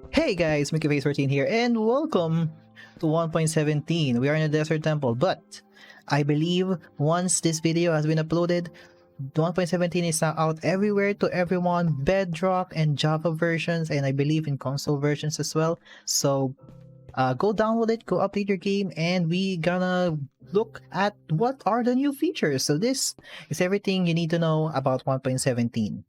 Hey guys, MickeyFace14 here, and welcome to 1.17. We are in a desert temple, but I believe once this video has been uploaded, 1.17 is now out everywhere to everyone, Bedrock and Java versions, and I believe in console versions as well. So go download it, go update your game, and we gonna look at what are the new features. So this is everything you need to know about 1.17.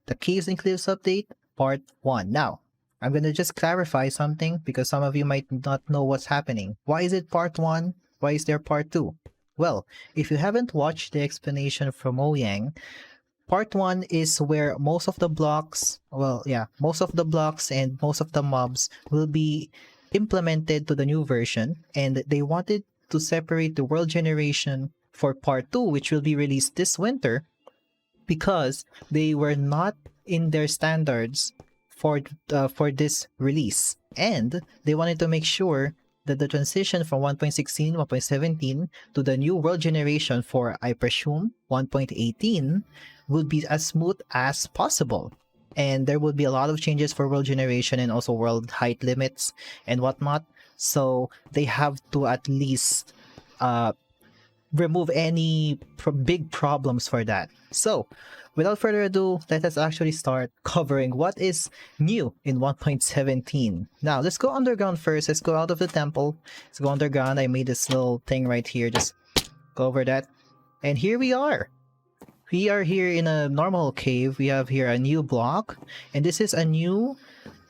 The Caves and Cliffs update, part 1. Now, I'm gonna just clarify something because some of you might not know what's happening. Why is it part 1? Why is there part 2? Well, if you haven't watched the explanation from Ouyang, part 1 is where most of the blocks, most of the blocks and most of the mobs will be implemented to the new version, and they wanted to separate the world generation for part 2, which will be released this winter, because they were not in their standards for this release, and they wanted to make sure that the transition from 1.16 1.17 to the new world generation for, I presume, 1.18 will be as smooth as possible. And there will be a lot of changes for world generation and also world height limits and whatnot, so they have to at least remove any big problems for that. So without further ado, let us actually start covering what is new in 1.17. Now let's go underground first. Let's go out of the temple. Let's go underground. I made this little thing right here, just go over that, and here we are. We are here in a normal cave. We have here a new block, and this is a new,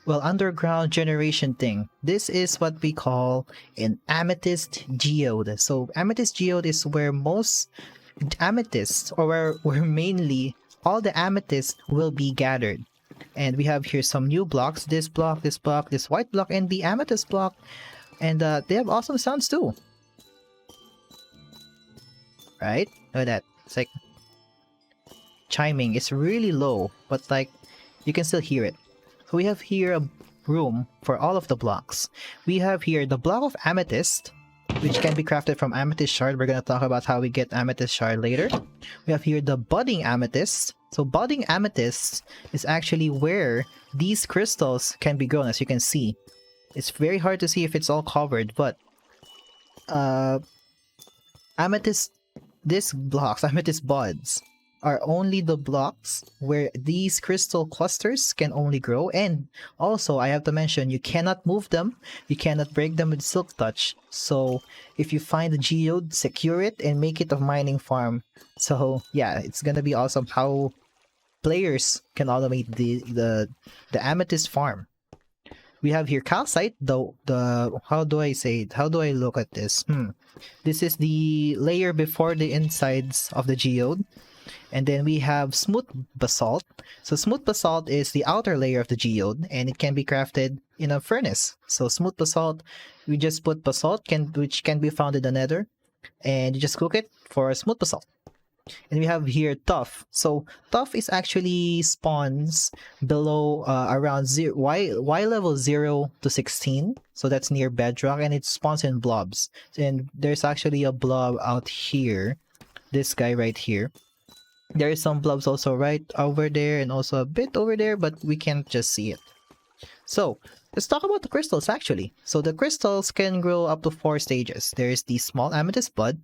underground generation thing. This is what we call an Amethyst Geode. So Amethyst Geode is where most amethysts, or where mainly all the amethysts will be gathered. And we have here some new blocks. This block, this block, this white block, and the amethyst block. And they have awesome sounds too. Right? Look at that. It's like chiming. It's really low, but like you can still hear it. So we have here a room for all of the blocks. We have here the block of amethyst, which can be crafted from amethyst shard. We're going to talk about how we get amethyst shard later. We have here the budding amethyst. So budding amethyst is actually where these crystals can be grown, as you can see. It's very hard to see if it's all covered, but amethyst, these blocks, amethyst buds, are only the blocks where these crystal clusters can only grow. And also, I have to mention, you cannot move them, you cannot break them with silk touch. So if you find a geode, secure it and make it a mining farm. So yeah, it's gonna be awesome how players can automate the amethyst farm. We have here calcite, the how do I say it? How do I look at this? This is the layer before the insides of the geode. And then we have smooth basalt. So smooth basalt is the outer layer of the geode, and it can be crafted in a furnace. So smooth basalt, we just put basalt, which can be found in the nether, and you just cook it for smooth basalt. And we have here Tuff. So Tuff is actually spawns below around y level 0 to 16. So that's near bedrock, and it spawns in blobs. And there's actually a blob out here. This guy right here. There is some blobs also right over there and also a bit over there, but we can't just see it. So let's talk about the crystals actually. So the crystals can grow up to 4 stages. There is the small amethyst bud,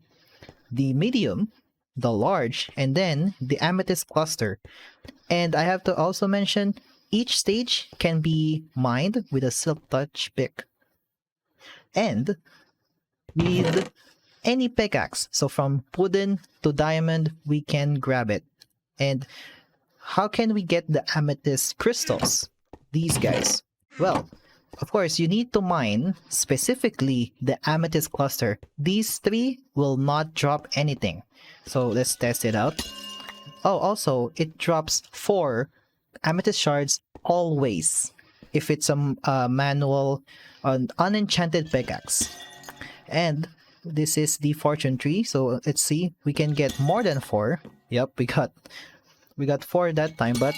the medium, the large, and then the amethyst cluster. And I have to also mention, each stage can be mined with a silk touch pick. And with any pickaxe. So from wooden to diamond, we can grab it. And how can we get the amethyst crystals? These guys. Well, of course, you need to mine specifically the amethyst cluster. These 3 will not drop anything. So let's test it out. Oh, also, it drops 4 amethyst shards always if it's a manual, unenchanted pickaxe. And this is the fortune tree. So let's see, we can get more than 4. Yep, we got 4 that time, but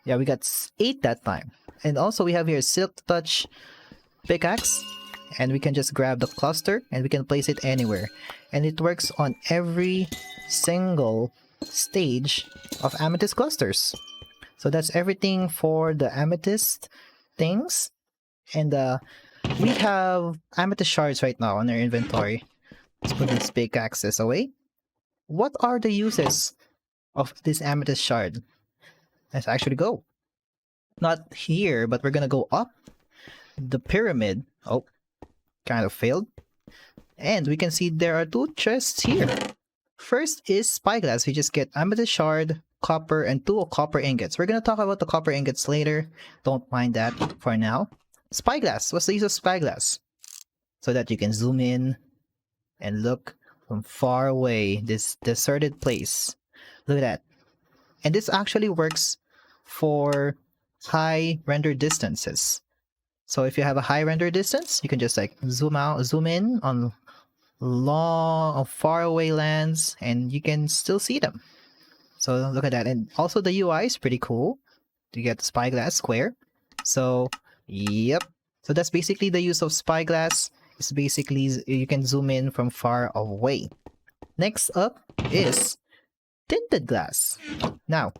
yeah, we got 8 that time. And also we have here silk touch pickaxe, and we can just grab the cluster and we can place it anywhere, and it works on every single stage of amethyst clusters. So that's everything for the amethyst. things. And we have amethyst shards right now on our inventory. Let's put these pickaxes away. What are the uses of this amethyst shard? Let's actually go. Not here, but we're gonna go up the pyramid. Oh, kind of failed. And we can see there are 2 chests here. First is Spyglass. We just get amethyst shard, copper, and 2 copper ingots. We're gonna talk about the copper ingots later. Don't mind that for now. Spyglass. What's the use of Spyglass? So that you can zoom in and look from far away, this deserted place. Look at that. And this actually works for high render distances. So if you have a high render distance, you can just like zoom in on long, far away lands, and you can still see them. So look at that. And also the UI is pretty cool. You get the Spyglass square. So yep. So that's basically the use of Spyglass. It's basically you can zoom in from far away. Next up is Tinted Glass. Now,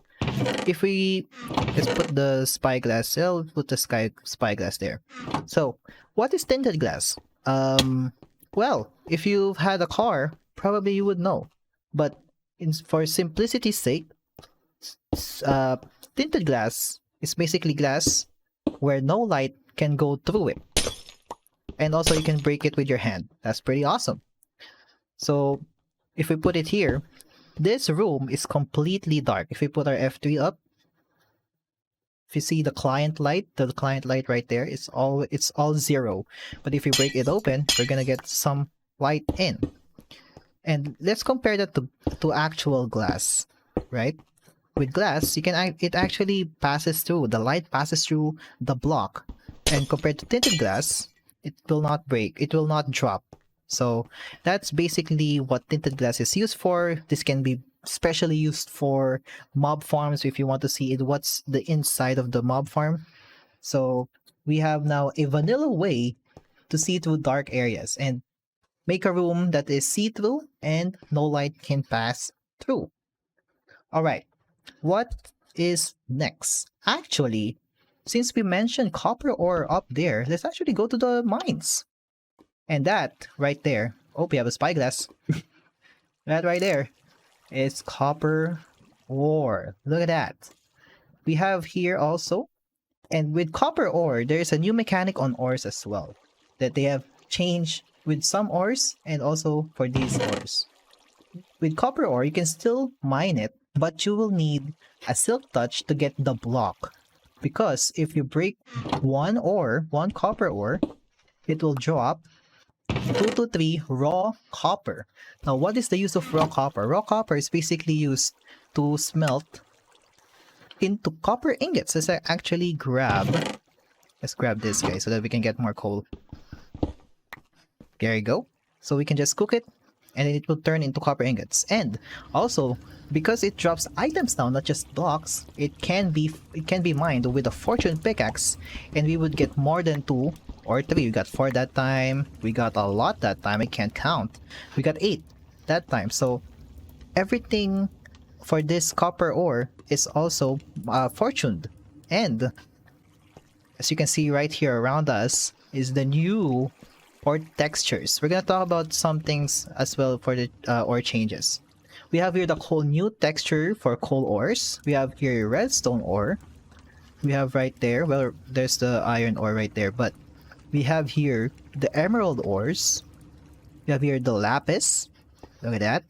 if we just put the Spyglass, I'll put the Spyglass there. So, what is Tinted Glass? Well, if you've had a car, probably you would know. But for simplicity's sake, tinted glass is basically glass where no light can go through it. And also you can break it with your hand. That's pretty awesome. So if we put it here, this room is completely dark. If we put our F3 up, if you see the client light right there, it's all 0. But if we break it open, we're gonna get some light in. And let's compare that to actual glass, right? With glass, it actually passes through, the light passes through the block. And compared to tinted glass, it will not break, it will not drop. So that's basically what tinted glass is used for. This can be specially used for mob farms if you want to see what's the inside of the mob farm. So we have now a vanilla way to see through dark areas and make a room that is see-through and no light can pass through. Alright, what is next? Actually, since we mentioned copper ore up there, let's actually go to the mines. And that right there, oh, we have a spyglass. That right there is copper ore. Look at that. We have here also, and with copper ore, there is a new mechanic on ores as well that they have changed with some ores and also for these ores. With copper ore, you can still mine it, but you will need a silk touch to get the block. Because if you break one copper ore, it will drop 2 to 3 raw copper. Now, what is the use of raw copper? Raw copper is basically used to smelt into copper ingots. Let's actually let's grab this guy so that we can get more coal. There you go. So we can just cook it and then it will turn into copper ingots. And also, because it drops items now, not just blocks, it can be mined with a fortune pickaxe, and we would get more than 2 or 3. We got 4 that time. We got a lot that time. I can't count. We got 8 that time. So everything for this copper ore is also fortuned. And as you can see right here around us is the new ore textures. We're gonna talk about some things as well for the ore changes. We have here the new texture for coal ores. We have here redstone ore. We have right there, well, there's the iron ore right there, but we have here the emerald ores. We have here the lapis. Look at that.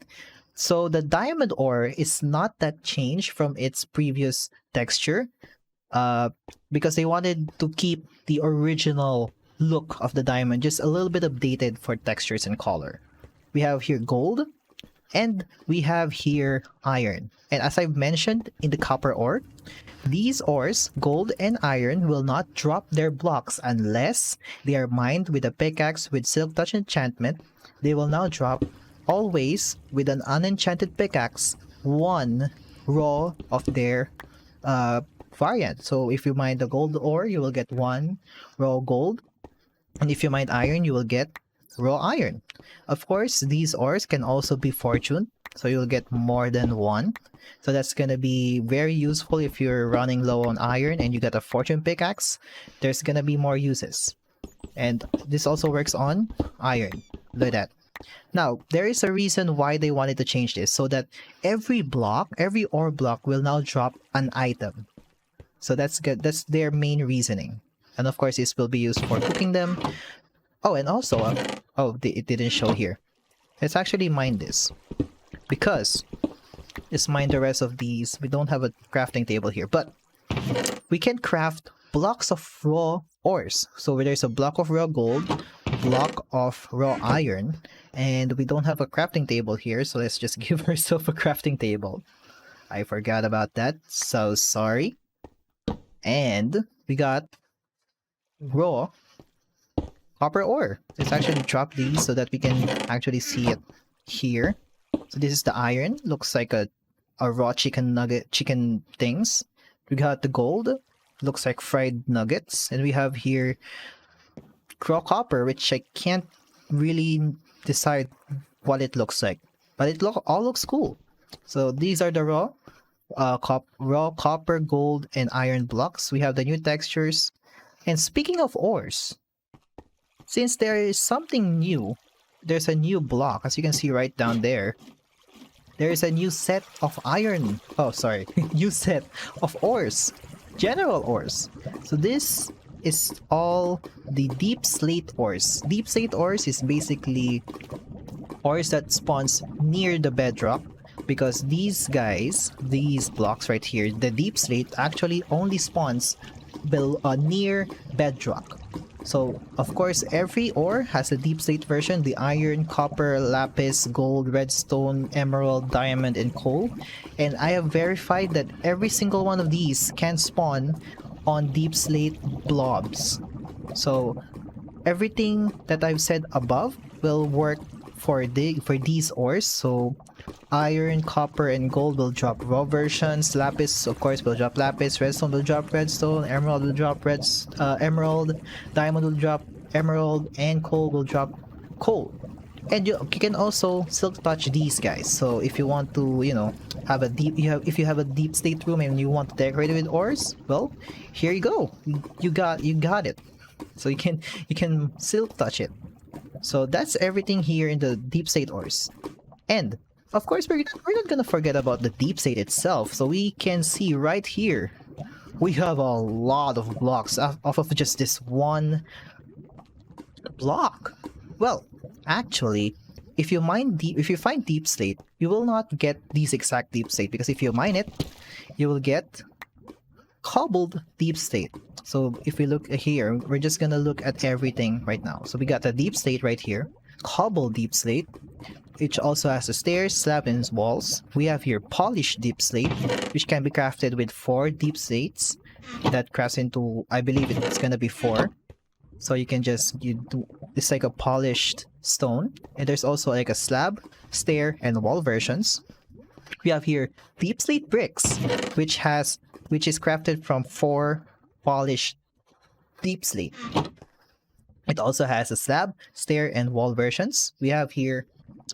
So the diamond ore is not that changed from its previous texture, because they wanted to keep the original look of the diamond, just a little bit updated for textures and color. We have here gold, and we have here iron. And as I've mentioned in the copper ore, these ores, gold and iron, will not drop their blocks unless they are mined with a pickaxe with silk touch enchantment. They will now drop always with an unenchanted pickaxe 1 raw of their variant. So if you mine the gold ore, you will get 1 raw gold. And if you mine iron, you will get raw iron. Of course, these ores can also be fortuned, so you'll get more than one. So that's gonna be very useful if you're running low on iron and you got a fortune pickaxe. There's gonna be more uses. And this also works on iron. Look at that. Now, there is a reason why they wanted to change this, so that every block, every ore block will now drop an item. So that's good. That's their main reasoning. And of course, this will be used for cooking them. Oh, and also, it didn't show here. Let's actually mine this. Because, let's mine the rest of these. We don't have a crafting table here, but we can craft blocks of raw ores. So there's a block of raw gold, block of raw iron, and we don't have a crafting table here, so let's just give ourselves a crafting table. I forgot about that, so sorry. And we got raw copper ore. Let's actually drop these so that we can actually see it here. So this is the iron. Looks like a raw chicken nugget, chicken things. We got the gold. Looks like fried nuggets. And we have here raw copper, which I can't really decide what it looks like. But it all looks cool. So these are the raw copper, gold, and iron blocks. We have the new textures. And speaking of ores, since there is something new, there's a new block, as you can see right down there. There is a new set of iron. Oh, sorry. New set of ores. General ores. So this is all the Deepslate Ores. Deepslate Ores is basically ores that spawns near the bedrock, because these guys, these blocks right here, the Deepslate actually only spawns near bedrock. So, of course, every ore has a Deepslate version: the iron, copper, lapis, gold, redstone, emerald, diamond, and coal. And I have verified that every single one of these can spawn on Deepslate blobs. So, everything that I've said above will work for these ores. So, iron, copper, and gold will drop raw versions. Lapis, of course, will drop lapis. Redstone will drop redstone. Emerald will drop emerald. Diamond will drop emerald, and coal will drop coal. And you can also silk touch these guys. So if you want to, have a if you have a deep state room and you want to decorate it with ores, well, here you go. You got it. So you can silk touch it. So that's everything here in the deep state ores. And of course, we're not gonna forget about the deep state itself. So we can see right here, we have a lot of blocks off of just this one block. Well, actually, if you find deep slate, you will not get these exact deep slate, because if you mine it, you will get cobbled deep slate. So if we look here, we're just gonna look at everything right now. So we got the deep slate right here, cobbled deep slate, which also has the stairs, slab, and walls. We have here polished deep slate, which can be crafted with 4 deep slates. That crafts into, I believe it's gonna be 4. So you can it's like a polished stone. And there's also like a slab, stair, and wall versions. We have here deep slate bricks, which is crafted from 4 polished deep slate. It also has a slab, stair, and wall versions. We have here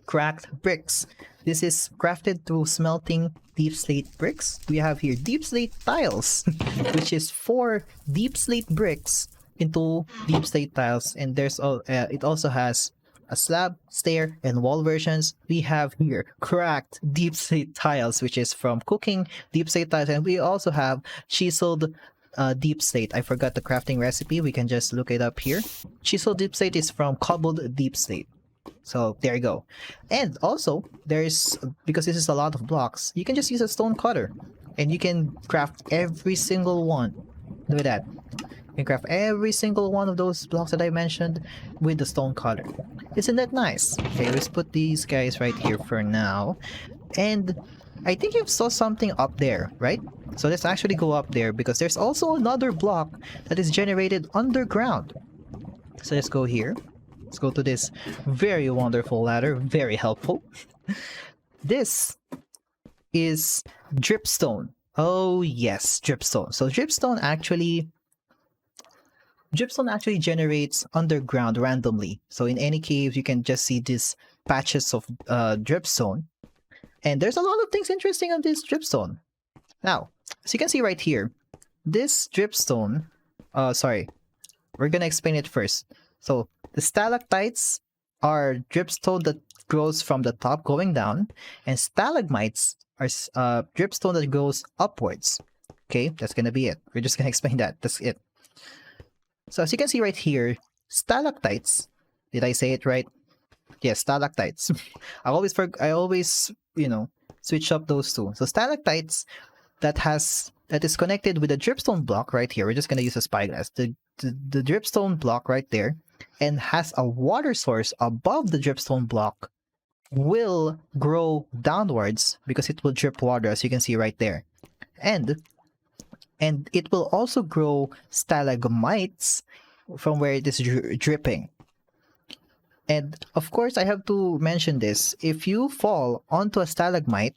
cracked bricks. This is crafted through smelting deep slate bricks. We have here deep slate tiles, which is 4 deep slate bricks into deep slate tiles. And it also has a slab, stair, and wall versions. We have here cracked deep slate tiles, which is from cooking deep slate tiles. And we also have chiseled deep slate. I forgot the crafting recipe. We can just look it up here. Chiseled deep slate is from cobbled deep slate. So there you go. And also, because this is a lot of blocks, you can just use a stone cutter and you can craft every single one. Look at that. You can craft every single one of those blocks that I mentioned with the stone cutter. Isn't that nice? Okay, let's put these guys right here for now. And I think you saw something up there, right? So let's actually go up there, because there's also another block that is generated underground. So let's go here. Let's go to this very wonderful ladder, very helpful. This is Dripstone. Oh yes, Dripstone. So Dripstone actually Dripstone actually generates underground randomly. So in any cave, you can just see these patches of dripstone. And there's a lot of things interesting on this dripstone. Now, as you can see right here, this dripstone, sorry, we're gonna explain it first. So the stalactites are dripstone that grows from the top going down, and stalagmites are dripstone that goes upwards. Okay, that's gonna be it. We're just gonna explain that. That's it. So as you can see right here, stalactites. Did I say it right? Yes, stalactites. I always switch up those two. So stalactites that is connected with a dripstone block right here. We're just gonna use a spyglass. The dripstone block right there, and has a water source above the dripstone block, will grow downwards because it will drip water, as you can see right there. And it will also grow stalagmites from where it is dripping. And of course, I have to mention this. If you fall onto a stalagmite,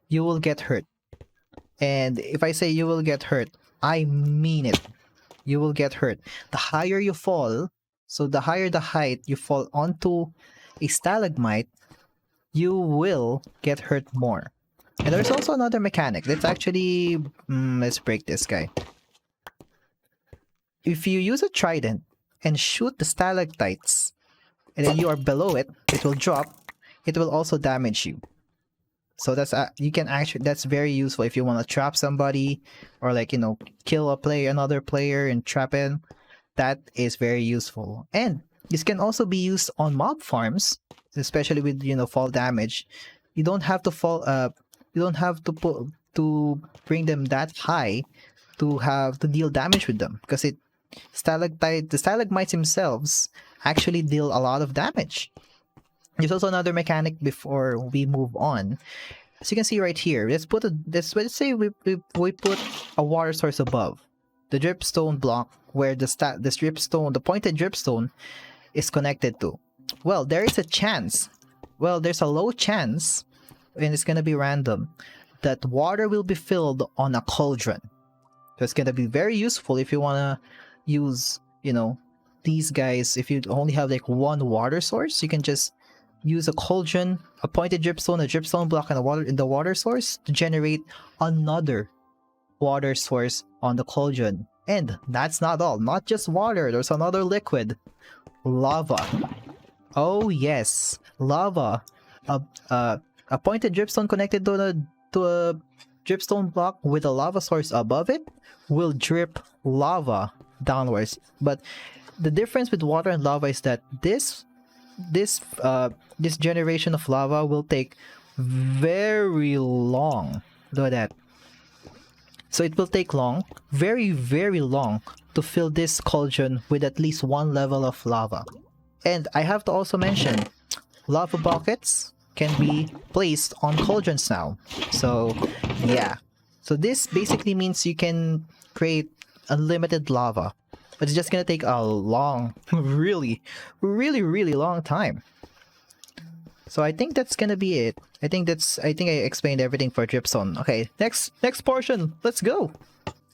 you will get hurt. And if I say you will get hurt, I mean it. You will get hurt. The higher you fall, so the higher the height you fall onto a stalagmite, you will get hurt more. And there's also another mechanic. Let's actually let's break this guy. If you use a trident and shoot the stalactites, and then you are below it, it will drop. It will also damage you. So that's that's very useful if you want to trap somebody, or kill another player and trap him. That is very useful. And this can also be used on mob farms, especially with fall damage. You don't have to fall. You don't have to bring them that high to deal damage with them, because the stalagmites themselves actually deal a lot of damage. There's also another mechanic before we move on. As you can see right here, let's say we put a water source above the dripstone block where the pointed dripstone is connected to. Well, there is a chance. Well, there's a low chance, and it's gonna be random, that water will be filled on a cauldron. So it's gonna be very useful if you wanna use, these guys. If you only have one water source, you can just use a cauldron, a pointed dripstone, a dripstone block, and the water source to generate another water source on the cauldron. And that's not all. Not just water. There's another liquid. Lava. Oh yes, lava. A pointed dripstone connected to a dripstone block with a lava source above it will drip lava downwards. But the difference with water and lava is that this generation of lava will take very long. Look at that. So it will take very, very long to fill this cauldron with at least one level of lava. And I have to also mention, lava buckets can be placed on cauldrons now. So yeah. So this basically means you can create unlimited lava. But it's just gonna take a long, really, really, really long time. So I think that's gonna be it. I think I explained everything for Dripstone. Okay, next portion. Let's go.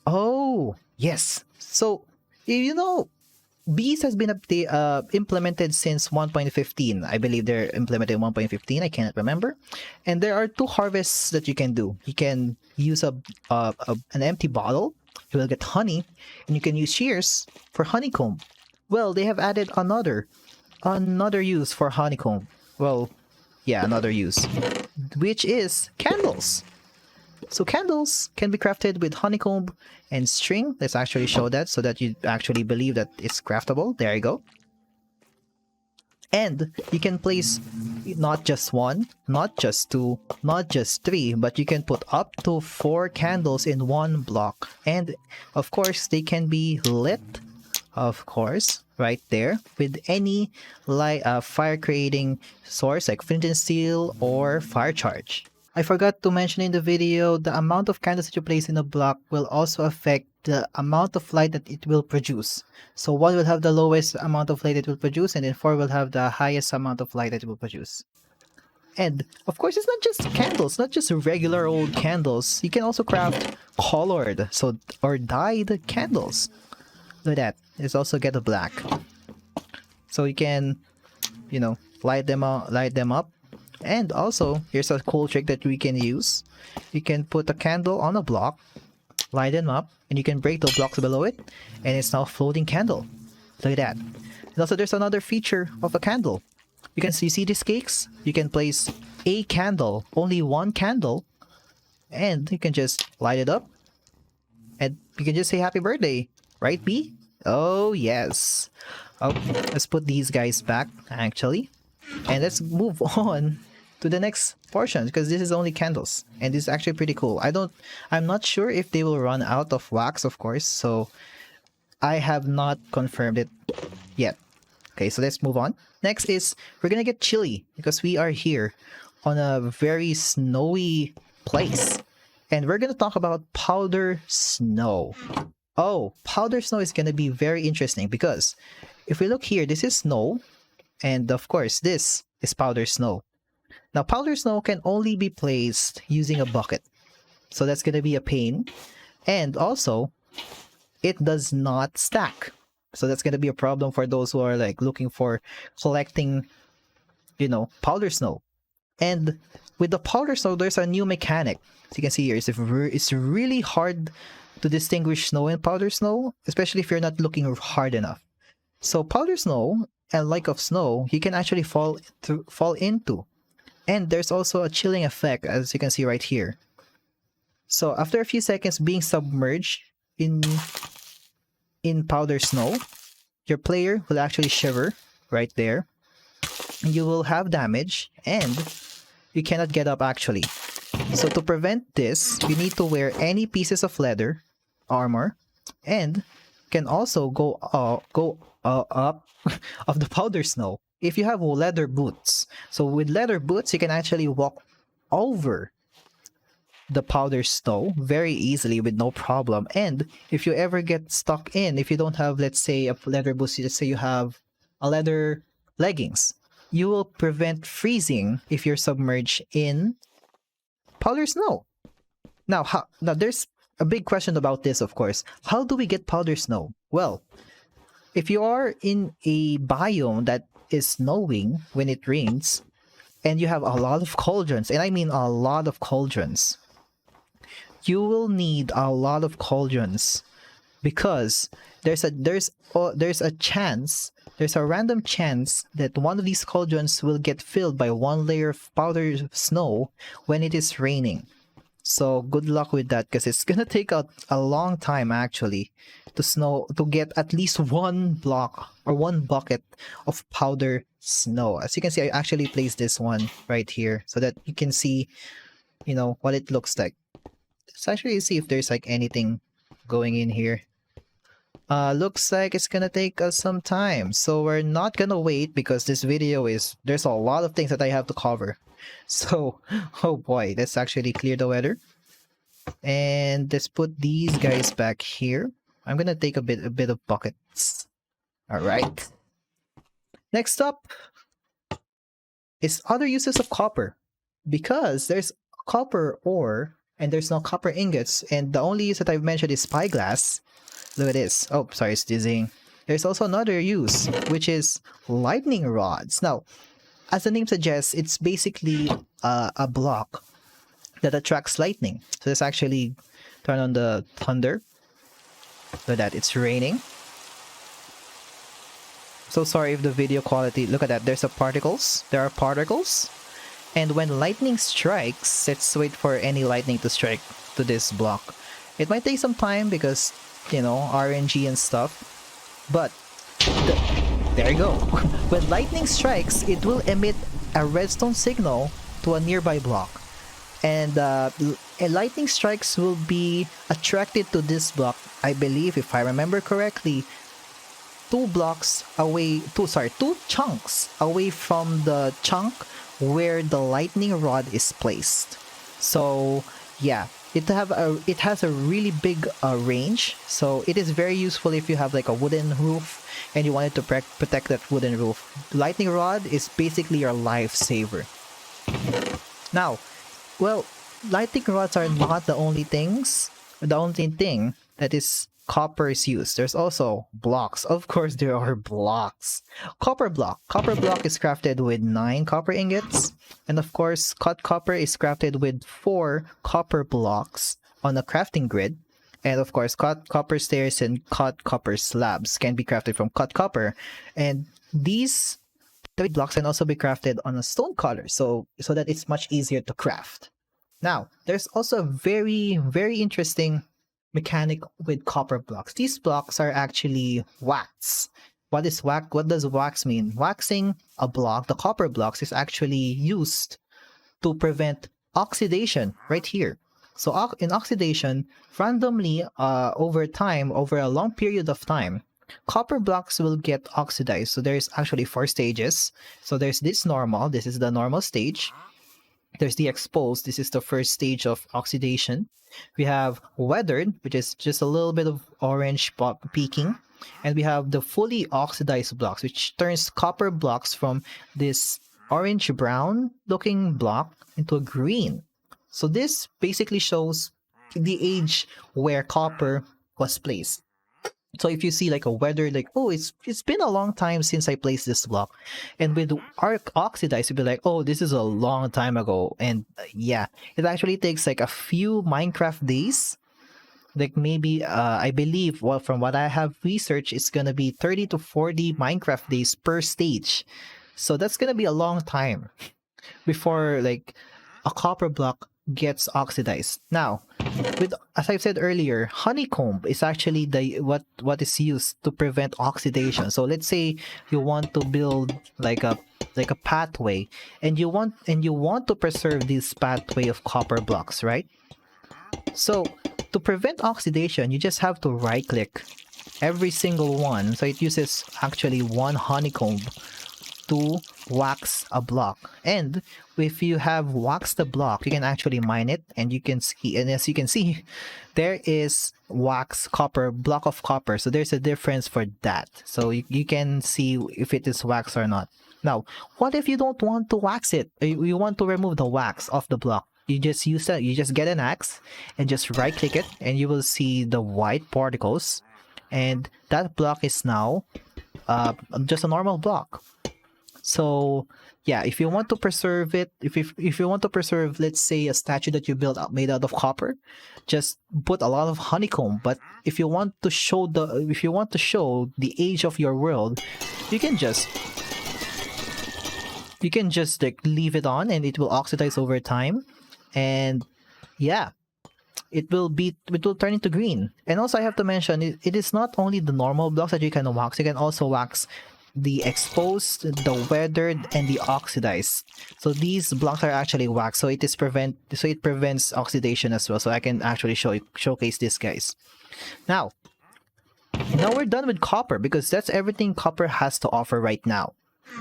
Oh yes. So Bees has been implemented since 1.15. I believe they're implemented in 1.15. I cannot remember. And there are two harvests that you can do. You can use an empty bottle. You will get honey, and you can use shears for honeycomb. Well, they have added another use for honeycomb. Well, yeah, another use, which is candles. So candles can be crafted with honeycomb and string. Let's actually show that so that you actually believe that it's craftable. There you go. And you can place not just one, not just two, not just three, but you can put up to 4 candles in one block. And of course, they can be lit, of course, right there with any fire creating source like flint and steel or fire charge. I forgot to mention in the video, the amount of candles that you place in a block will also affect the amount of light that it will produce. So 1 will have the lowest amount of light it will produce, and then 4 will have the highest amount of light that it will produce. And of course, it's not just candles, not just regular old candles. You can also craft colored, or dyed candles. Look at that. is also get a black. So you can, you know, light them up. And also, here's a cool trick that we can use. You can put a candle on a block, light them up, and you can break the blocks below it, and it's now a floating candle. Look at that. And also, there's another feature of a candle. You see these cakes? You can place a candle, only one candle, and you can just light it up, and you can just say happy birthday. Right, B? Oh, yes. Oh, let's put these guys back, actually. And let's move on to the next portion, because this is only candles. And this is actually pretty cool. I'm not sure if they will run out of wax, of course, so I have not confirmed it yet. Okay, so let's move on. Next is, we're gonna get chilly, because we are here on a very snowy place. And we're gonna talk about powder snow. Oh, powder snow is gonna be very interesting, because if we look here, this is snow, and of course, this is powder snow. Now, powder snow can only be placed using a bucket. So that's going to be a pain. And also, it does not stack. So that's going to be a problem for those who are like looking for collecting, you know, powder snow. And with the powder snow, there's a new mechanic. As you can see here, it's really hard to distinguish snow and powder snow, especially if you're not looking hard enough. So powder snow, and like of snow, you can actually fall into. And there's also a chilling effect, as you can see right here. So after a few seconds being submerged in powder snow, your player will actually shiver right there. You will have damage, and you cannot get up actually. So to prevent this, you need to wear any pieces of leather, armor, and can also go up of the powder snow if you have leather boots. So with leather boots, you can actually walk over the powder snow very easily with no problem. And if you ever get stuck in, if you don't have, let's say, a leather boots, let's say you have a leather leggings, you will prevent freezing if you're submerged in powder snow. Now there's a big question about this, of course. How do we get powder snow? Well, if you are in a biome that is snowing when it rains, and you have a lot of cauldrons, and I mean a lot of cauldrons, you will need a lot of cauldrons, because there's a random chance that one of these cauldrons will get filled by one layer of powder snow when it is raining. So good luck with that, because it's gonna take a long time actually to get at least one block or one bucket of powder snow. As you can see, I actually placed this one right here so that you can see, you know, what it looks like. Let's actually see if there's like anything going in here. Looks like it's gonna take us some time, so we're not gonna wait, because this video there's a lot of things that I have to cover. So, oh boy, let's actually clear the weather. And let's put these guys back here. I'm gonna take a bit of buckets. Alright. Next up is other uses of copper. Because there's copper ore and there's no copper ingots, and the only use that I've mentioned is Spyglass. Look at this. Oh, sorry, it's dizzying. There's also another use, which is lightning rods. Now, as the name suggests, it's basically a block that attracts lightning. So let's actually turn on the thunder. Look at that, it's raining. So sorry if the video quality, look at that, there are particles. And when lightning strikes, let's wait for any lightning to strike to this block. It might take some time because, you know, RNG and stuff. But there you go. When lightning strikes, it will emit a redstone signal to a nearby block. And lightning strikes will be attracted to this block, I believe, if I remember correctly, two chunks away from the chunk where the lightning rod is placed. So yeah, it has a really big range, so it is very useful if you have like a wooden roof and you wanted to protect that wooden roof. Lightning rod is basically your lifesaver. Now, well, lightning rods are not the only thing that is copper is used. There's also blocks. Of course, there are blocks. Copper block. Copper block is crafted with 9 copper ingots. And of course, cut copper is crafted with 4 copper blocks on a crafting grid. And of course, cut copper stairs and cut copper slabs can be crafted from cut copper. And these 3 blocks can also be crafted on a stone cutter, so that it's much easier to craft. Now, there's also a very, very interesting mechanic with copper blocks. These blocks are actually wax. What is wax? What does wax mean? Waxing a block, the copper blocks, is actually used to prevent oxidation right here. So in oxidation, randomly over time, over a long period of time, copper blocks will get oxidized. So there's actually 4 stages. So there's this normal. This is the normal stage. There's the exposed. This is the first stage of oxidation. We have weathered, which is just a little bit of orange peaking. And we have the fully oxidized blocks, which turns copper blocks from this orange-brown looking block into a green. So this basically shows the age where copper was placed. So if you see like a weather, like, oh, it's been a long time since I placed this block. And with arc oxidized, you'll be like, oh, this is a long time ago. And yeah, it actually takes like a few Minecraft days. Like maybe, I believe, well, from what I have researched, it's going to be 30 to 40 Minecraft days per stage. So that's going to be a long time before like a copper block gets oxidized. Now, with, as I've said earlier, honeycomb is actually the what is used to prevent oxidation. So let's say you want to build like a pathway, and you want to preserve this pathway of copper blocks, right? So to prevent oxidation, you just have to right click every single one. So it uses actually 1 honeycomb to wax a block. And if you have waxed the block, you can actually mine it, and you can see, and as you can see, there is wax copper, block of copper. So there's a difference for that. So you can see if it is wax or not. Now, what if you don't want to wax it? You want to remove the wax off the block? You just use that. You just get an axe and just right click it, and you will see the white particles, and that block is now just a normal block. So yeah, if you want to preserve it, if you want to preserve, let's say, a statue that you built made out of copper, just put a lot of honeycomb. But if you want to show the age of your world, you can just like leave it on, and it will oxidize over time. And yeah, it will turn into green. And also I have to mention, it is not only the normal blocks that you can wax. You can also wax the exposed, the weathered, and the oxidized. So these blocks are actually wax. So it prevents oxidation as well. So I can actually showcase this, guys. Now we're done with copper, because that's everything copper has to offer right now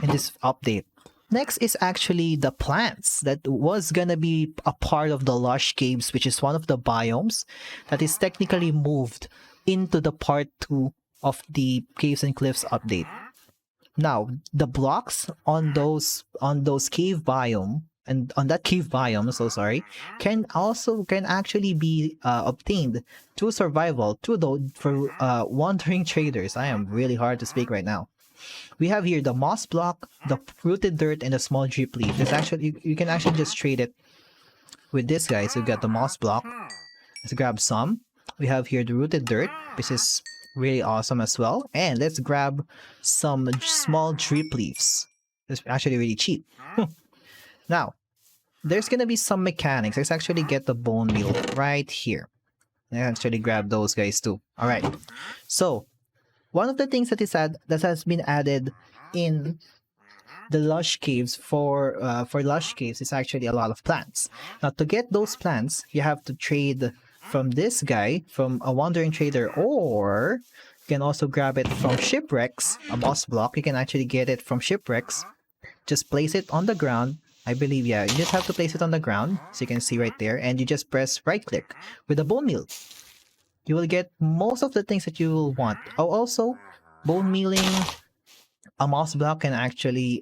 in this update. Next is actually the plants that was gonna be a part of the Lush caves, which is one of the biomes that is technically moved into the part 2 of the Caves and Cliffs update. Now, the blocks on those cave biome, and on that cave biome, so sorry, can actually be obtained through survival for wandering traders. I am really hard to speak right now. We have here the moss block, the rooted dirt, and the small Dripleaf. It's actually, you can actually just trade it with this guy. So we got the moss block. Let's grab some. We have here the rooted dirt, which is really awesome as well. And let's grab some small Dripleafs. It's actually really cheap. Now, there's gonna be some mechanics. Let's actually get the bone meal right here. Let's actually grab those guys too. All right. So one of the things that has been added in the Lush caves for Lush caves is actually a lot of plants. Now, to get those plants, you have to trade from this guy, from a wandering trader, or you can also grab it from shipwrecks, a moss block. You can actually get it from shipwrecks. Just place it on the ground. I believe, yeah, you just have to place it on the ground, so you can see right there, and you just press right click with a bone meal. You will get most of the things that you will want. Oh, also, bone mealing a moss block can actually,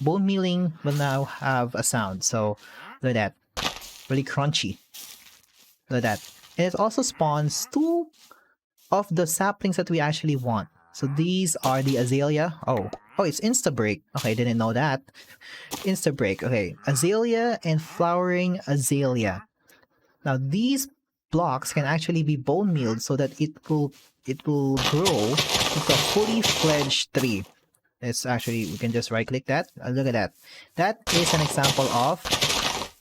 bone mealing will now have a sound. So look at that, really crunchy. Look at that. And it also spawns 2 of the saplings that we actually want. So these are the Azalea. Oh, it's Insta Break. Okay, didn't know that. Insta Break. Okay, Azalea and Flowering Azalea. Now these blocks can actually be bone mealed so that it will grow into a fully fledged tree. It's actually, we can just right click that. Look at that. That is an example of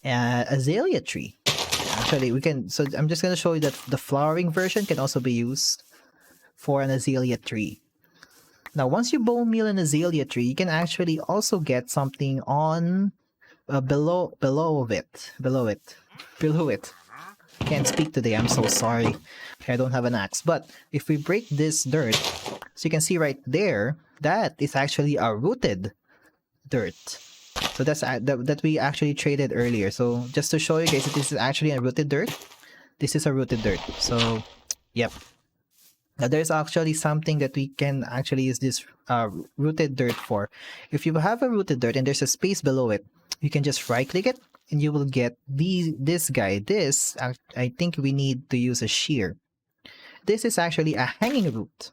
Azalea tree. Actually, we can, so I'm just going to show you that the flowering version can also be used for an Azalea tree. Now, once you bone meal an Azalea tree, you can actually also get something on below it. Can't speak today, I'm so sorry. I don't have an axe. But if we break this dirt, so you can see right there, that is actually a rooted dirt. So that's that we actually traded earlier. So just to show you guys that this is actually a rooted dirt. This is a rooted dirt. So, yep. Now there's actually something that we can actually use this rooted dirt for. If you have a rooted dirt and there's a space below it, you can just right click it and you will get this guy. This, I think we need to use a shear. This is actually a hanging root.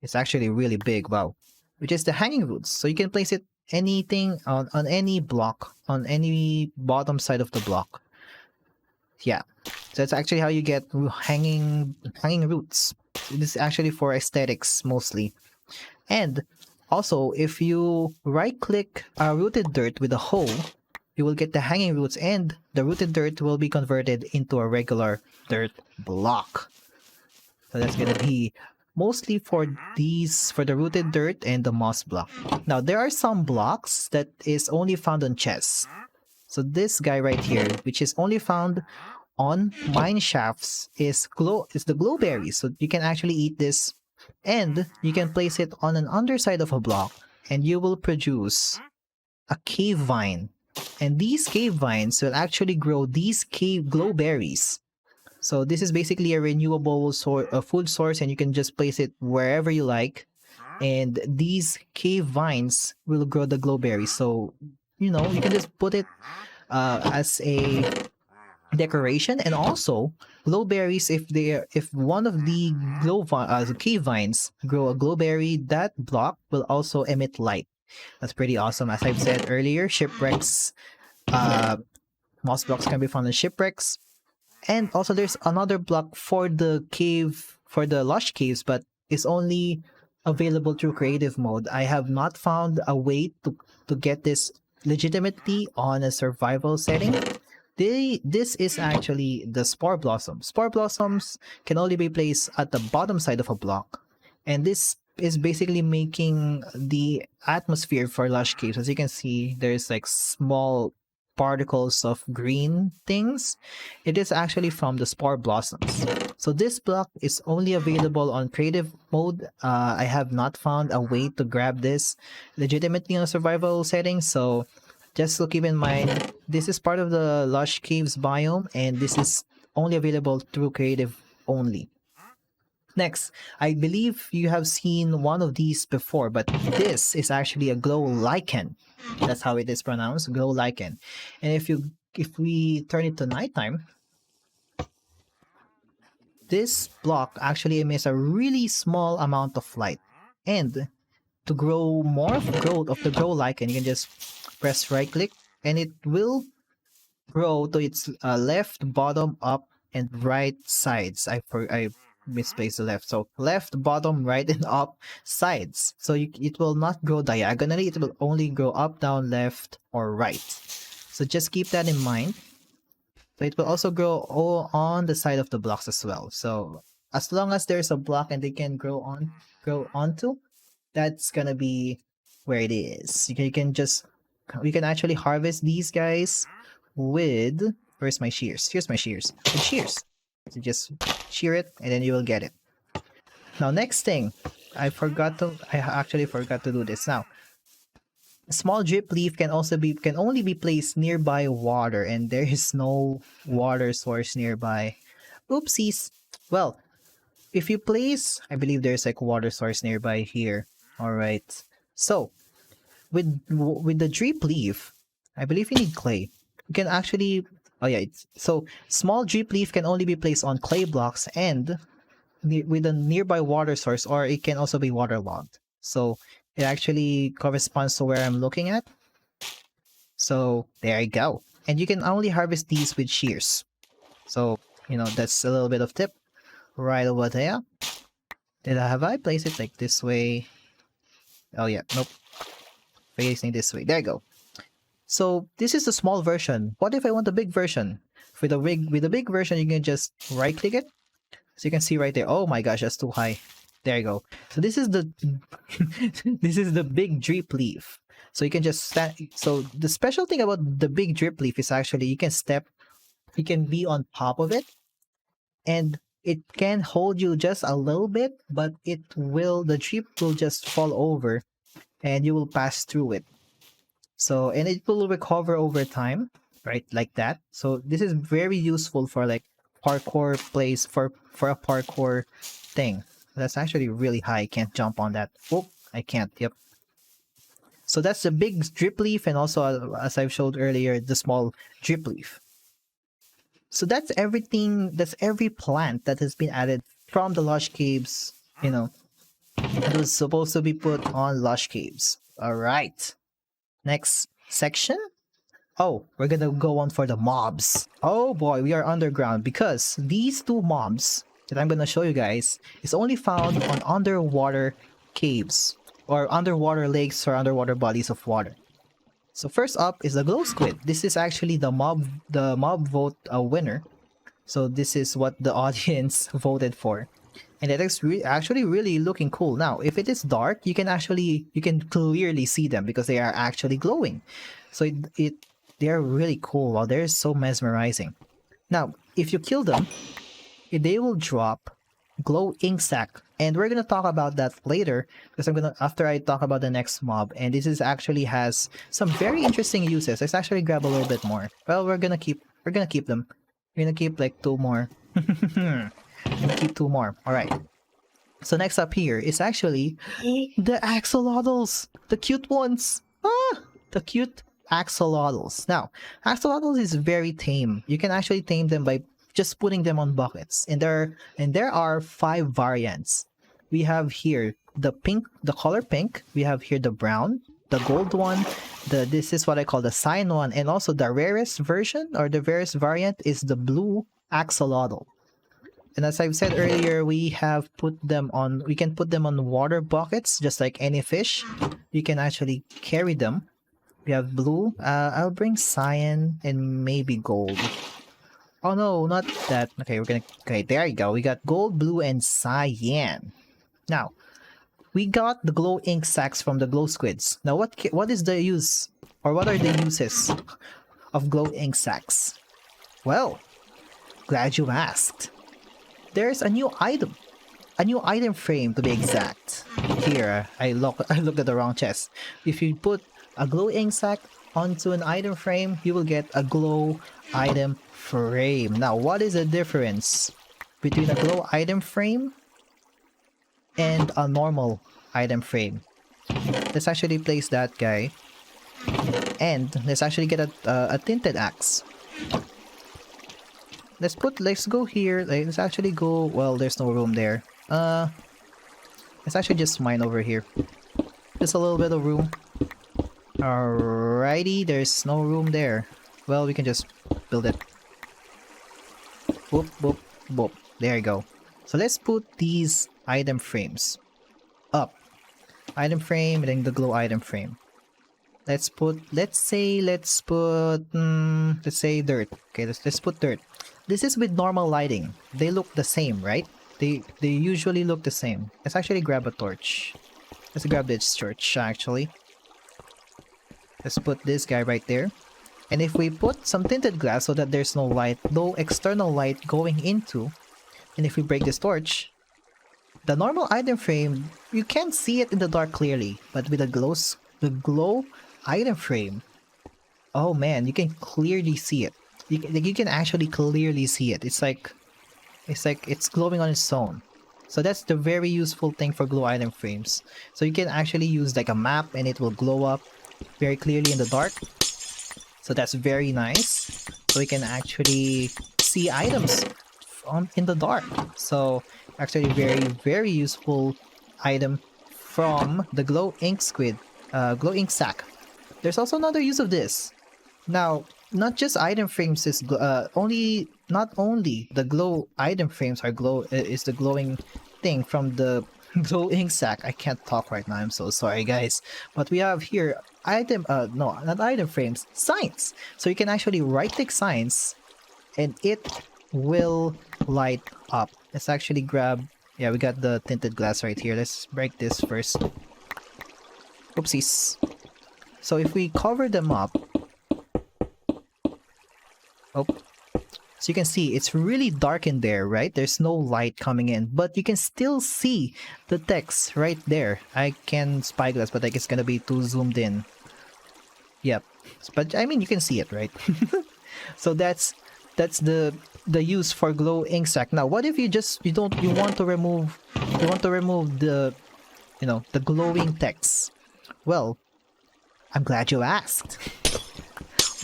It's actually really big, wow. Which is the hanging roots. So you can place it anything on any block, on any bottom side of the block. Yeah. So that's actually how you get hanging roots. This is actually for aesthetics mostly. And also, if you right click a rooted dirt with a hole, you will get the hanging roots and the rooted dirt will be converted into a regular dirt block. So that's gonna be mostly for the rooted dirt and the moss block. Now there are some blocks that is only found on chests. So this guy right here, which is only found on Mineshafts, is the glowberry. So you can actually eat this and you can place it on an underside of a block and you will produce a cave vine. And these cave vines will actually grow these cave glowberries. So this is basically a renewable food source and you can just place it wherever you like. And these cave vines will grow the glowberries. So, you know, you can just put it as a decoration. And also, glowberries, if one of the cave vines grow a glowberry, that block will also emit light. That's pretty awesome. As I've said earlier, shipwrecks, moss blocks can be found in shipwrecks. And also there's another block for the Lush caves, but it's only available through creative mode. I have not found a way to get this legitimately on a survival setting. This is actually the spore blossoms. Spore blossoms can only be placed at the bottom side of a block. And this is basically making the atmosphere for Lush caves. As you can see, there's like small particles of green things. It is actually from the spore blossoms. So this block is only available on creative mode. I have not found a way to grab this legitimately on a survival setting, so just to keep in mind, this is part of the Lush Caves biome and this is only available through creative only. Next, I believe you have seen one of these before, but this is actually a glow lichen. That's how it is pronounced, glow lichen. And if we turn it to nighttime, this block actually emits a really small amount of light. And to grow more growth of the glow lichen, you can just press right click and it will grow to its left, bottom, up, and right sides. I misplaced the left. So left, bottom, right, and up sides. So it will not grow diagonally. It will only grow up, down, left, or right. So just keep that in mind. So it will also grow all on the side of the blocks as well. So as long as there's a block and they can grow onto, that's gonna be where it is. You can actually harvest these guys with, where's my shears? Here's my shears. With shears. So just shear it and then you will get it. Now next thing, I actually forgot to do this. Now, a small drip leaf can only be placed nearby water and there is no water source nearby. Oopsies. Well, if you place, I believe there's like water source nearby here. Alright. So with the Dripleaf, I believe you need clay. You can actually, oh yeah, so small Dripleaf can only be placed on clay blocks and with a nearby water source, or it can also be waterlogged. So it actually corresponds to where I'm looking at. So there you go. And you can only harvest these with shears. So, you know, that's a little bit of tip right over there. Have I placed it like this way? Oh yeah, nope. Facing this way. There you go. So this is the small version. What if I want the big version? With the big version, you can just right click it. So you can see right there. Oh my gosh, that's too high. There you go. So this is the this is the big Dripleaf. So you can just stand. So the special thing about the big Dripleaf is actually you can be on top of it, and it can hold you just a little bit, but the drip will just fall over, and you will pass through it. So, and it will recover over time, right? Like that. So this is very useful for like parkour plays for a parkour thing. That's actually really high. I can't jump on that. Oh, I can't. Yep. So that's the big Dripleaf, and also as I've showed earlier, the small Dripleaf. So that's everything. That's every plant that has been added from the Lush Caves. You know, it was supposed to be put on Lush Caves. All right. Next section. Oh, we're gonna go on for the mobs. Oh boy, we are underground because these two mobs that I'm gonna show you guys is only found on underwater caves or underwater lakes or underwater bodies of water. So first up is the glow squid. This is actually the mob vote winner. So this is what the audience voted for. And it is actually really looking cool. Now, if it is dark, you can clearly see them because they are actually glowing. So they're really cool. Wow, they're so mesmerizing. Now, if you kill them, they will drop glow ink sac, and we're gonna talk about that later because after I talk about the next mob. And this is actually has some very interesting uses. Let's actually grab a little bit more. Well, we're gonna keep them. We're gonna keep like 2 more. Keep 2 more. All right. So next up here is actually the axolotls, the cute ones. The cute axolotls. Now, axolotls is very tame. You can actually tame them by just putting them on buckets. And there are 5 variants. We have here the color pink. We have here the brown, the gold one. This is what I call the cyan one, and also the rarest version or the rarest variant is the blue axolotl. And as I've said earlier, we can put them on water buckets, just like any fish. You can actually carry them. We have blue. I'll bring cyan and maybe gold. Oh no, not that. Okay, okay, there you go. We got gold, blue, and cyan. Now, we got the glow ink sacs from the glow squids. Now, what is the use, or what are the uses of glow ink sacs? Well, glad you asked. There's a new item frame to be exact. Here, I looked at the wrong chest. If you put a glow ink sac onto an item frame, you will get a glow item frame. Now, what is the difference between a glow item frame and a normal item frame? Let's actually place that guy, and let's actually get a tinted axe. Let's go here. Let's actually go. Well, there's no room there. Let's actually just mine over here. Just a little bit of room. Alrighty, there's no room there. Well, we can just build it. Boop, boop, boop. There you go. So let's put these item frames up. Item frame and then the glow item frame. Let's say dirt. Okay, let's put dirt. This is with normal lighting. They look the same, right? They usually look the same. Let's actually grab a torch. Let's grab this torch actually. Let's put this guy right there. And if we put some tinted glass so that there's no external light going into, and if we break this torch, the normal item frame, you can't see it in the dark clearly, but with the glow item frame, oh man, you can clearly see it. You can actually clearly see it. It's like it's glowing on its own. So that's the very useful thing for glow item frames. So you can actually use like a map and it will glow up very clearly in the dark. So that's very nice. So we can actually see items in the dark. So Actually, very useful item from the glow ink squid, glow ink sack. There's also another use of this. Now, not just item frames is not only the glow item frames are is the glowing thing from the glow ink sack. I can't talk right now. I'm so sorry, guys. But we have here no, not item frames, signs. So you can actually right-click signs, and it will light up. Let's actually grab. Yeah, we got the tinted glass right here. Let's break this first. Oopsies. So if we cover them up. Oh, so you can see it's really dark in there, right? There's no light coming in, but you can still see the text right there. I can spyglass, but I guess it's gonna be too zoomed in. Yep, but I mean you can see it, right? So that's the use for glow ink sack. Now, what if you want to remove the the glowing text? Well, I'm glad you asked.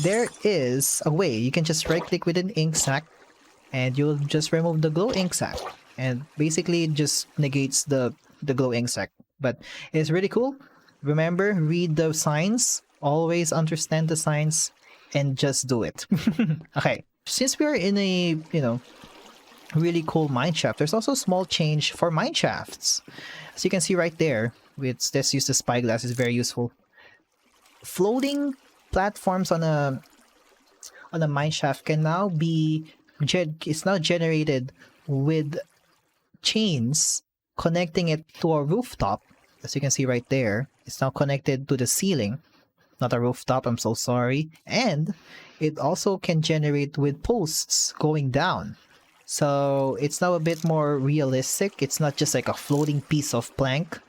There is a way. You can just right click with an ink sac and you'll just remove the glow ink sac, and basically it just negates the glow ink sac. But it's really cool. Remember, read the signs, always understand the signs, and just do it. Okay, since we're in a really cool mineshaft, there's also a small change for mineshafts. As you can see right there, let's use the spyglass, is very useful. Floating platforms on a mineshaft can now be it's now generated with chains connecting it to a rooftop. As you can see right there, it's now connected to the ceiling, not a rooftop, I'm so sorry. And it also can generate with posts going down, so it's now a bit more realistic. It's not just like a floating piece of plank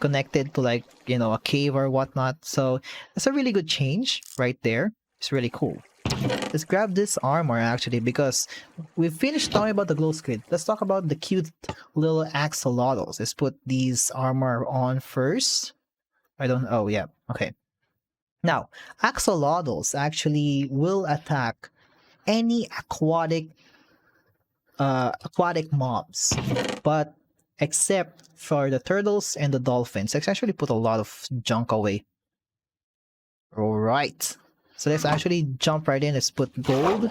connected to like a cave or whatnot. So that's a really good change right there. It's really cool. Let's grab this armor actually, because we've finished talking about the glow squid. Let's talk about the cute little axolotls. Let's put these armor on first. Oh yeah, okay. Now, axolotls actually will attack any aquatic mobs, but except for the turtles and the dolphins. Let's actually put a lot of junk away. Alright, so let's actually jump right in. Let's put gold.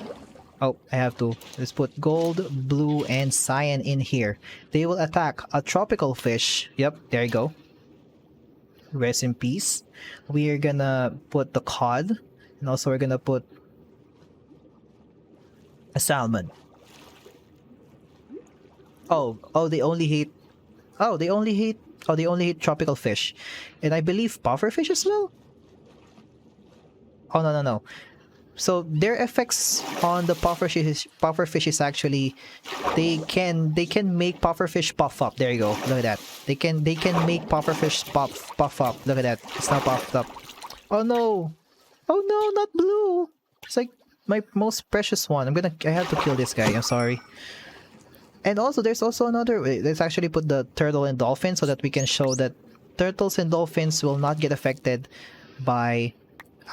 Oh, I have to. Let's put gold, blue, and cyan in here. They will attack a tropical fish. Yep, there you go. Rest in peace. We're gonna put the cod, and also we're gonna put a salmon. Oh, they only hate tropical fish. And I believe pufferfish as well? Oh, no. So their effects on the pufferfish is actually they can make pufferfish puff up. There you go. Look at that. They can make pufferfish puff up. Look at that. It's now puffed up. Oh no, not blue. It's like my most precious one. I have to kill this guy. I'm sorry. And also, there's also another way. Let's actually put the turtle and dolphin so that we can show that turtles and dolphins will not get affected by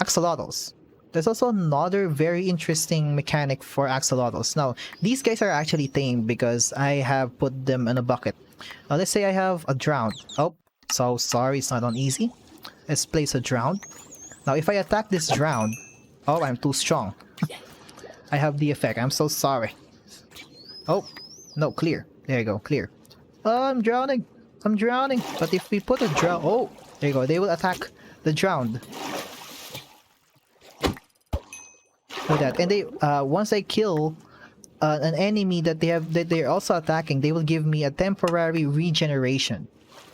axolotls. There's also another very interesting mechanic for axolotls. Now, these guys are actually tame because I have put them in a bucket. Now, let's say I have a drowned. Oh, so sorry, it's not on easy. Let's place a drowned. Now, if I attack this drowned, oh, I'm too strong. I have the effect. I'm so sorry. Oh, no, clear. There you go, clear. Oh, I'm drowning. But if we put a drown, oh, there you go. They will attack the drowned. Like that. And they once I kill an enemy that they're also attacking, they will give me a temporary regeneration.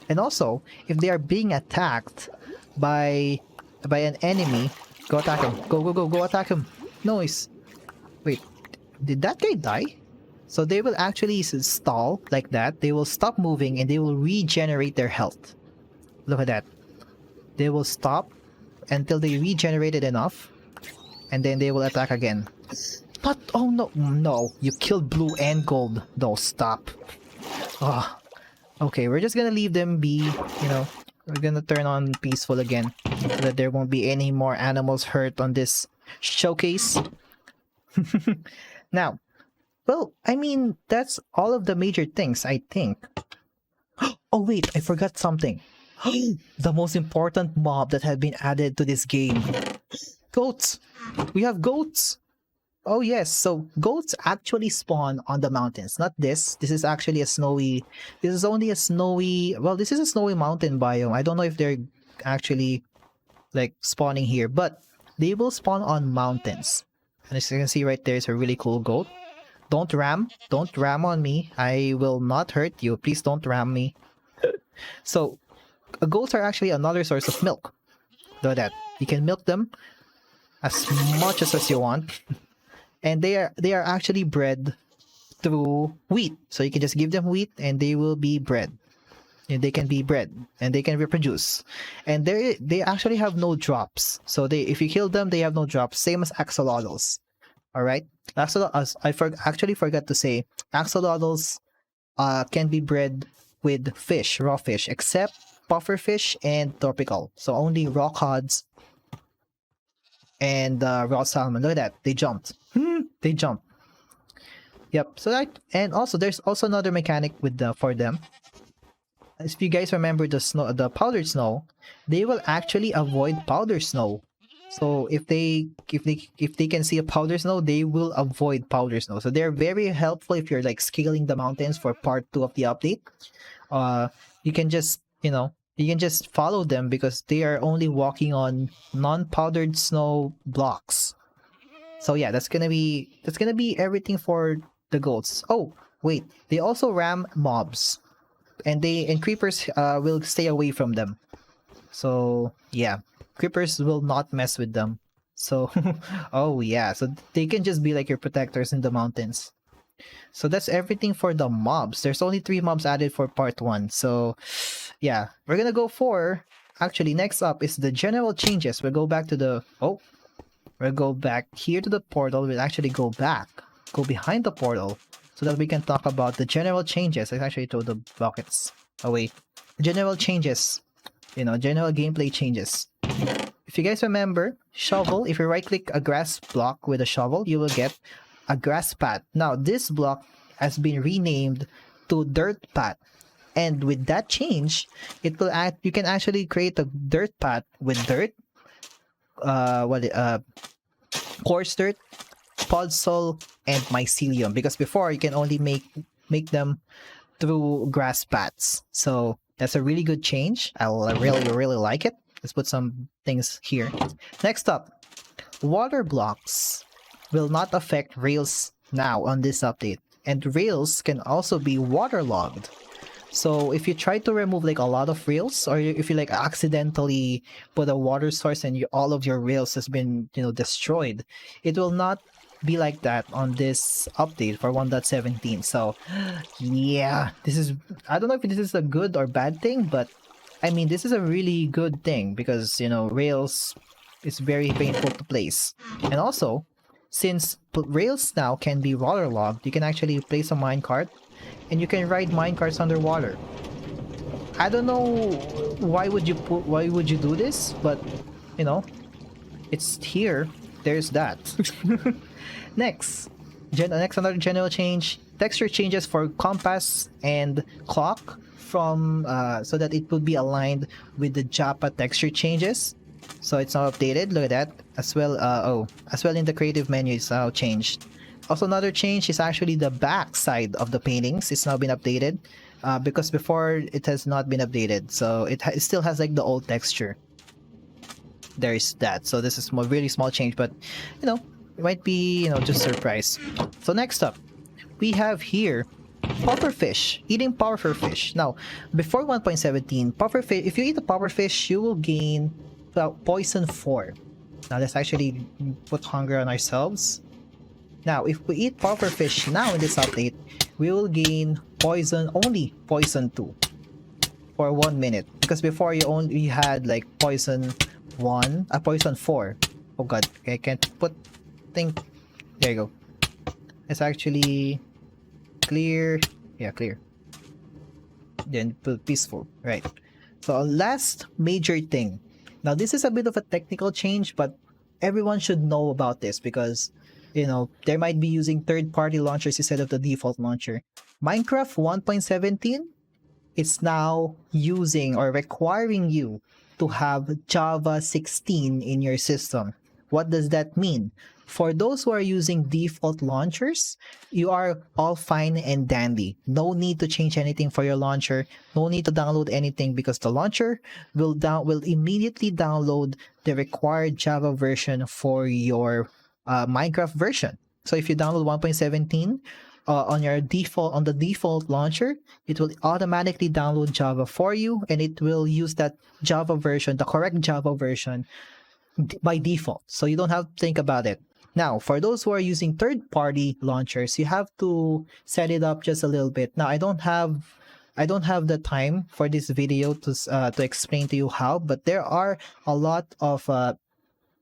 And also, if they are being attacked by an enemy, go attack him. Go attack him. Noise. Wait, did that guy die? So they will actually stall like that. They will stop moving and they will regenerate their health. Look at that. They will stop until they regenerated enough, and then they will attack again. But oh no, you killed blue and gold. No, stop. Ah, okay, we're just gonna leave them be. We're gonna turn on peaceful again, so that there won't be any more animals hurt on this showcase. Now, Well, I mean, that's all of the major things, I think. Oh wait, I forgot something. The most important mob that had been added to this game. Goats! We have goats! Oh yes, so goats actually spawn on the mountains. Not this. This is actually a snowy... This is only a snowy... Well, this is a snowy mountain biome. I don't know if they're actually like spawning here, but they will spawn on mountains. And as you can see right there is a really cool goat. Don't ram. Don't ram on me. I will not hurt you. Please don't ram me. So, goats are actually another source of milk. Look at that. You can milk them as much as you want. And they are actually bred through wheat. So you can just give them wheat and they will be bred. And they can be bred and they can reproduce. And they actually have no drops. So if you kill them, they have no drops. Same as axolotls. Alright? Actually forgot to say, axolotls can be bred with fish, raw fish, except pufferfish and tropical. So only raw cods and raw salmon. Look at that. They jumped. They jumped. Yep. So that, and also there's also another mechanic with for them. If you guys remember the powdered snow, they will actually avoid powdered snow. So if they can see a powder snow, they will avoid powder snow. So they're very helpful if you're like scaling the mountains for part 2 of the update. You can just, you can just follow them because they are only walking on non-powdered snow blocks. So yeah, that's gonna be everything for the goats. Oh wait, they also ram mobs, and creepers will stay away from them. So yeah, creepers will not mess with them. So oh yeah, so they can just be like your protectors in the mountains. So that's everything for the mobs. There's only 3 mobs added for part 1. So yeah, we're gonna go for, actually next up is the general changes. We'll go back to the, we'll go back here to the portal. We'll actually go behind the portal so that we can talk about the general changes. I actually throw the buckets away. General changes, general gameplay changes. If you guys remember, shovel, if you right click a grass block with a shovel, you will get a grass path. Now this block has been renamed to dirt path, and with that change, it will you can actually create a dirt path with dirt, coarse dirt, podzol, and mycelium, because before you can only make them through grass paths. So that's a really good change. I really like it. Let's put some things here. Next up, water blocks will not affect rails now on this update, and rails can also be waterlogged. So if you try to remove like a lot of rails, or if you like accidentally put a water source and all of your rails has been destroyed, it will not be like that on this update for 1.17. So yeah, I don't know if this is a good or bad thing, but I mean this is a really good thing because rails is very painful to place. And also, since rails now can be waterlogged, you can actually place a minecart and you can ride minecarts underwater. I don't know why would you do this, but it's here. There's that. Next another general change, texture changes for compass and clock from so that it would be aligned with the Java texture changes. So it's now updated. Look at that. As well in the creative menu, it's now changed. Also another change is actually the back side of the paintings. It's now been updated because before it has not been updated. So it still has like the old texture. There is that. So this is a really small change, but it might be just surprise. So next up, we have here pufferfish, eating pufferfish. Now, before 1.17, pufferfish, if you eat a pufferfish, you will gain poison 4. Now let's actually put hunger on ourselves. Now, if we eat pufferfish now in this update, we will gain only poison 2 for 1 minute. Because before you had like poison 4. Oh god, I can't put thing. There you go. It's actually clear. Yeah, clear. Then put peaceful. Right. So last major thing. Now this is a bit of a technical change, but everyone should know about this because you know, they might be using third-party launchers instead of the default launcher. Minecraft 1.17, it's now using or requiring you to have Java 16 in your system. What does that mean? For those who are using default launchers, you are all fine and dandy. No need to change anything for your launcher. No need to download anything because the launcher will immediately download the required Java version for your Minecraft version. So if you download 1.17 on the default launcher, it will automatically download Java for you, and it will use that Java version, the correct Java version, by default. So you don't have to think about it. Now, for those who are using third-party launchers, you have to set it up just a little bit. Now, I don't have the time for this video to explain to you how, but there are a lot of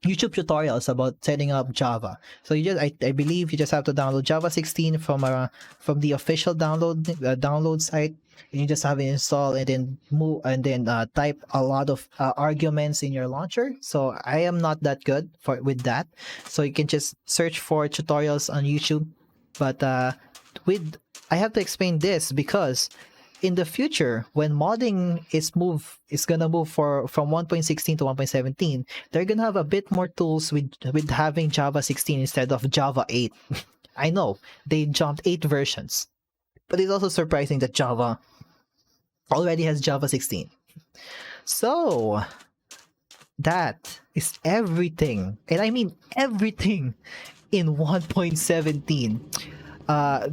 YouTube tutorials about setting up Java. So I believe you just have to download Java 16 from the official download site, and you just have it install and then type a lot of arguments in your launcher. So I am not that good with that. So you can just search for tutorials on YouTube. But I have to explain this because in the future, when modding is gonna move from 1.16 to 1.17, they're gonna have a bit more tools with having Java 16 instead of Java 8. I know they jumped 8 versions, but it's also surprising that Java already has Java 16. So that is everything, and I mean everything, in 1.17.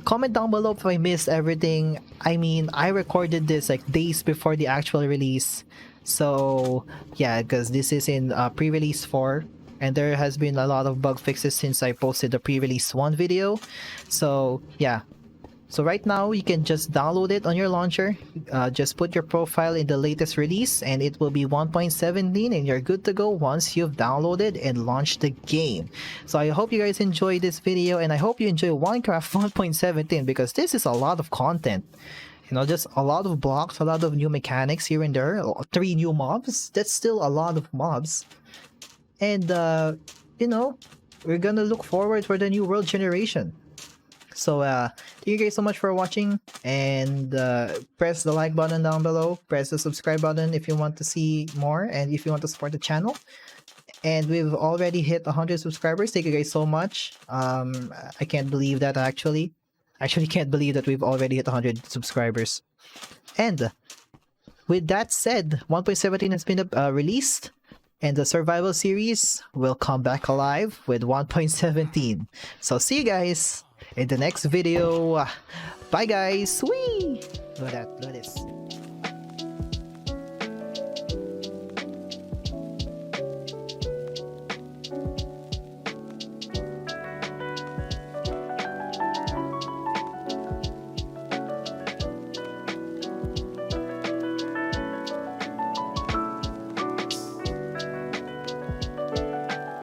Comment down below if I missed everything. I mean, I recorded this like days before the actual release, so yeah, because this is in pre-release 4, and there has been a lot of bug fixes since I posted the pre-release 1 video. So yeah, so right now you can just download it on your launcher. Just put your profile in the latest release and it will be 1.17, and you're good to go once you've downloaded and launched the game. So I hope you guys enjoyed this video, and I hope you enjoy Minecraft 1.17 because this is a lot of content. You know, just a lot of blocks, a lot of new mechanics here and there, 3 new mobs. That's still a lot of mobs. And you know, we're gonna look forward for the new world generation. So thank you guys so much for watching, and press the like button down below, press the subscribe button if you want to see more and if you want to support the channel. And we've already hit 100 subscribers. Thank you guys so much. I can't believe that actually can't believe that we've already hit 100 subscribers. And with that said, 1.17 has been released, and the survival series will come back alive with 1.17. So see you guys in the next video. Bye guys. Whee! Look at this.